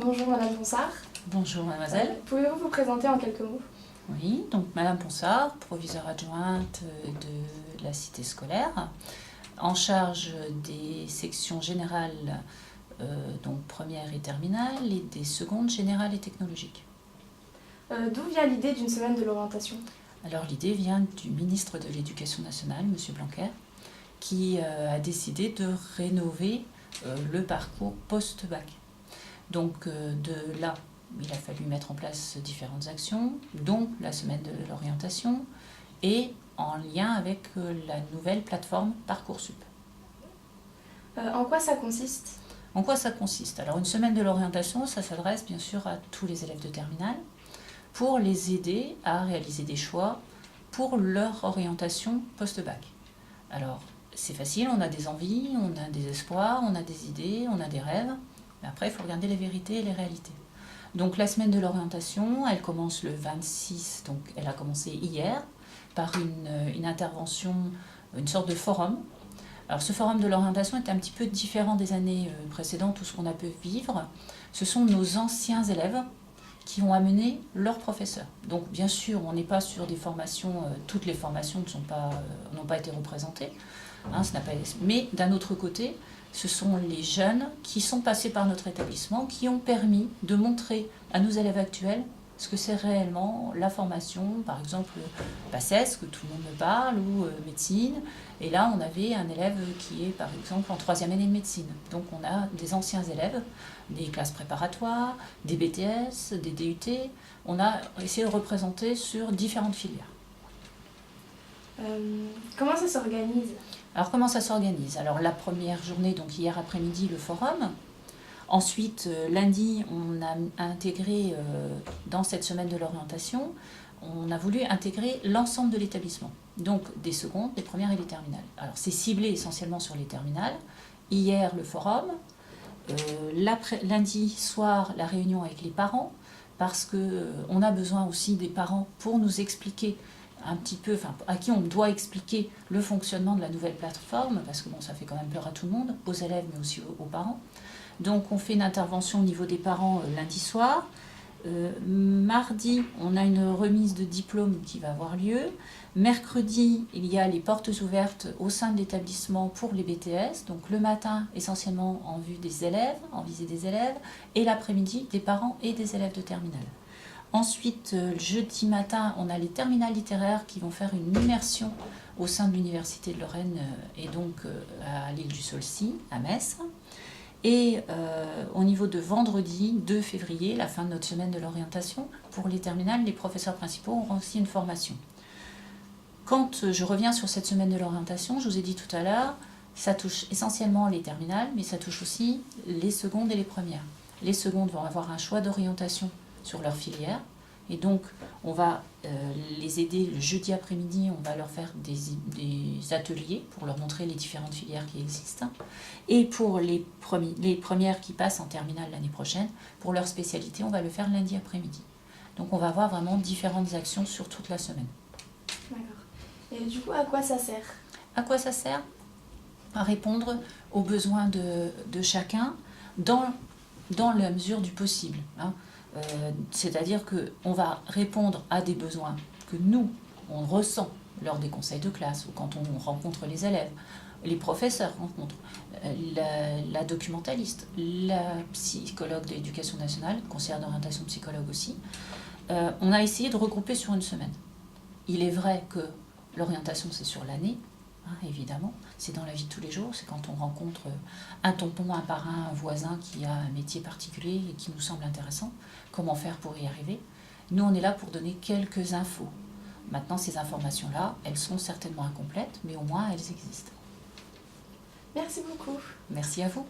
Bonjour Madame Ponsard. Bonjour mademoiselle. Pouvez-vous vous présenter en quelques mots? Oui, donc Madame Ponsard, proviseure adjointe de la cité scolaire, en charge des sections générales, donc première et terminale, et des secondes générales et technologiques. D'où vient l'idée d'une semaine de l'orientation? Alors l'idée vient du ministre de l'Éducation nationale, M. Blanquer, qui a décidé de rénover le parcours post-bac. Donc de là, il a fallu mettre en place différentes actions, dont la semaine de l'orientation, et en lien avec la nouvelle plateforme Parcoursup. En quoi ça consiste? En quoi ça consiste? Alors une semaine de l'orientation, ça s'adresse bien sûr à tous les élèves de terminale pour les aider à réaliser des choix pour leur orientation post-bac. Alors c'est facile, on a des envies, on a des espoirs, on a des idées, on a des rêves, mais après il faut regarder les vérités et les réalités. Donc la semaine de l'orientation, elle commence le 26, donc elle a commencé hier, par une intervention, une sorte de forum. Alors ce forum de l'orientation est un petit peu différent des années précédentes, tout ce qu'on a pu vivre. Ce sont nos anciens élèves qui ont amené leurs professeurs. Donc bien sûr, on n'est pas sur des formations, toutes les formations n'ont pas été représentées, hein, mais d'un autre côté, ce sont les jeunes qui sont passés par notre établissement, qui ont permis de montrer à nos élèves actuels ce que c'est réellement la formation, par exemple PACES, que tout le monde me parle, ou médecine. Et là, on avait un élève qui est, par exemple, en 3e année de médecine. Donc on a des anciens élèves, des classes préparatoires, des BTS, des DUT. On a essayé de représenter sur différentes filières. Comment ça s'organise? Alors comment ça s'organise? Alors la première journée, donc hier après-midi, le forum. Ensuite, lundi, on a intégré, dans cette semaine de l'orientation, on a voulu intégrer l'ensemble de l'établissement. Donc des secondes, des premières et des terminales. Alors c'est ciblé essentiellement sur les terminales. Hier, le forum. Lundi soir, la réunion avec les parents, parce qu'on a besoin aussi des parents pour nous expliquer un petit peu, enfin, à qui on doit expliquer le fonctionnement de la nouvelle plateforme, parce que bon, ça fait quand même peur à tout le monde, aux élèves mais aussi aux parents. Donc on fait une intervention au niveau des parents lundi soir. Mardi, on a une remise de diplôme qui va avoir lieu. Mercredi, il y a les portes ouvertes au sein de l'établissement pour les BTS. Donc le matin, essentiellement en vue des élèves, en visée des élèves, et l'après-midi, des parents et des élèves de terminale. Ensuite, jeudi matin, on a les terminales littéraires qui vont faire une immersion au sein de l'Université de Lorraine et donc à l'île du Saulcy, à Metz. Et au niveau de vendredi 2 février, la fin de notre semaine de l'orientation, pour les terminales, les professeurs principaux auront aussi une formation. Quand je reviens sur cette semaine de l'orientation, je vous ai dit tout à l'heure, ça touche essentiellement les terminales, mais ça touche aussi les secondes et les premières. Les secondes vont avoir un choix d'orientation sur leur filière, et donc on va les aider le jeudi après-midi, on va leur faire des ateliers pour leur montrer les différentes filières qui existent. Et pour les premières qui passent en terminale l'année prochaine, pour leur spécialité, on va le faire lundi après-midi. Donc on va avoir vraiment différentes actions sur toute la semaine. D'accord. Et du coup, à quoi ça sert? À quoi ça sert? À répondre aux besoins de chacun dans la mesure du possible, hein. C'est-à-dire qu'on va répondre à des besoins que nous, on ressent lors des conseils de classe ou quand on rencontre les élèves, les professeurs rencontrent, la documentaliste, la psychologue de l'éducation nationale, conseillère d'orientation psychologue aussi. On a essayé de regrouper sur une semaine. Il est vrai que l'orientation, c'est sur l'année, hein, évidemment, c'est dans la vie de tous les jours, c'est quand on rencontre un tonton, un parrain, un voisin qui a un métier particulier et qui nous semble intéressant, comment faire pour y arriver. Nous, on est là pour donner quelques infos. Maintenant, ces informations-là, elles sont certainement incomplètes, mais au moins elles existent. Merci beaucoup. Merci à vous.